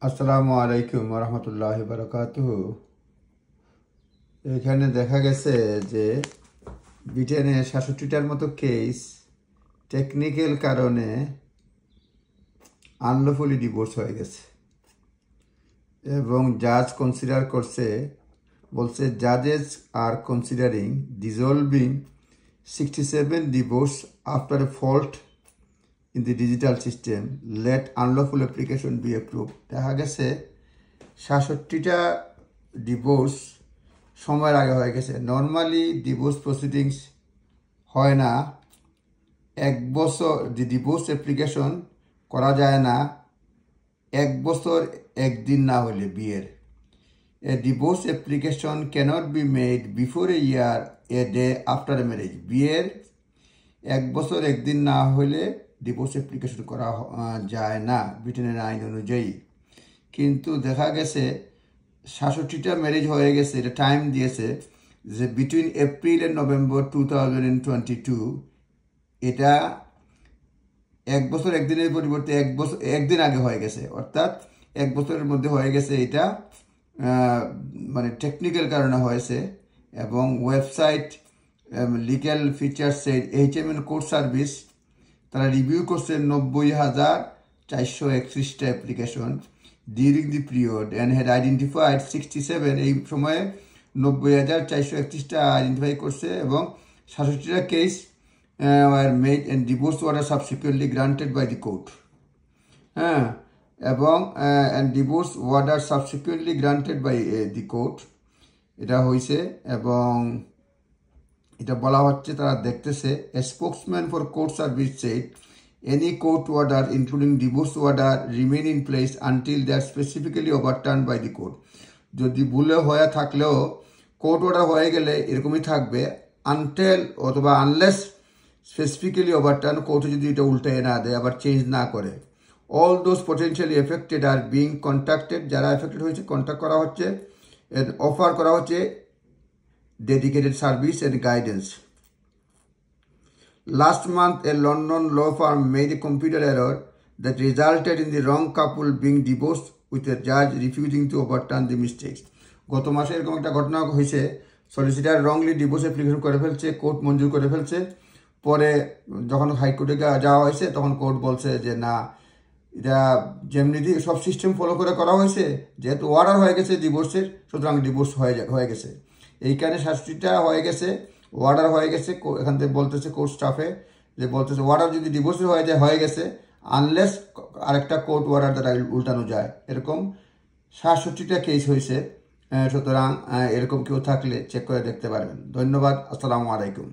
আসসালামু আলাইকুম রহমতুল্লাহি বারাকাতুহু। এখানে দেখা গেছে যে ব্রিটেনে ৬৭টার মতো কেস টেকনিক্যাল কারণে আনলফুলি ডিভোর্স হয়ে গেছে এবং জাজ কনসিডার করছে, বলছে জাজেস are considering dissolving 67 divorce after a fault in the digital system let unlawful application be approve. দেখা গেছে ৬৭টা ডিভোর্স সময়ের আগে হয়ে গেছে। নর্মালি ডিভোর্স প্রসিডিংস হয় না, 1 বছর ডিভোর্স অ্যাপ্লিকেশন করা যায় না 1 বছর 1 দিন না হলে বিয়ের। A divorce application cannot be made before a year a day after a marriage. বিয়ের 1 বছর 1 দিন না হলে ডিভোর্স অ্যাপ্লিকেশন করা যায় না ব্রিটেনের আইন অনুযায়ী। কিন্তু দেখা গেছে ৬৭টা ম্যারেজ হয়ে গেছে, এটা টাইম দিয়েছে যে বিটুইন এপ্রিল এন্ড নভেম্বর 2022 এটা 1 বছর 1 দিনের পরিবর্তে 1 বছর 1 দিন আগে হয়ে গেছে, অর্থাৎ 1 বছরের মধ্যে হয়ে গেছে। এটা মানে টেকনিক্যাল কারণে হয়েছে এবং ওয়েবসাইট লিগ্যাল ফিচার্সে HMN কোর্ট সার্ভিস তারা রিভিউ করছে 90,431টা application during the period and had identified 67। এই সময়ে 90,431টা আইডেন্টিফাই করছে এবং ৬৭টা case were made and divorce order subsequently granted by the court. হ্যাঁ, এবং and divorce order subsequently granted by the court এটা হয়েছে। এবং এটা বলা হচ্ছে তারা দেখতেছে a spokesman for court service said any court order including divorce order remain in place until they are specifically overturned by the court. যদি ভুলে হয়ে থাকলেও কোর্ট অর্ডার হয়ে গেলে এরকমই থাকবে আনটেল অথবা আনলেস স্পেসিফিক্যালি ওভারটার্ন, কোর্টে যদি এটা উল্টে না দেয়, আবার চেঞ্জ না করে। All those potentially affected are being contacted, যারা এফেক্টেড হয়েছে কন্ট্যাক্ট করা হচ্ছে, অফার করা হচ্ছে dedicated service and guidance. Last month a London law firm made a computer error that resulted in the wrong couple being divorced with a জাজ refusing to overturn the mistakes. গত মাসে এরকম একটা ঘটনা হয়েছে, সলিসিটার রংলি ডিভোর্স অ্যাপ্লিকেশন করে ফেলছে, court মঞ্জুর করে ফেলছে। পরে যখন হাইকোর্টে যাওয়া হয়েছে তখন কোর্ট বলছে যে না, এটা যেমনি সব সিস্টেম ফলো করে করা হয়েছে, যেহেতু অর্ডার হয়ে গেছে ডিভোর্সের, সুতরাং ডিভোর্স হয়ে গেছে। এইখানে ৬৭টা হয়ে গেছে, অর্ডার হয়ে গেছে। এখান থেকে বলতেছে কোর্ট স্টাফে যে বলতেছে অর্ডার যদি ডিভোর্সের হয়ে গেছে আনলেস আরেকটা কোর্ট অর্ডার দ্বারা উল্টানো যায়। এরকম ৬৭টা কেস হয়েছে। সুতরাং এরকম কেউ থাকলে চেক করে দেখতে পারবেন। ধন্যবাদ। আসসালামু আলাইকুম।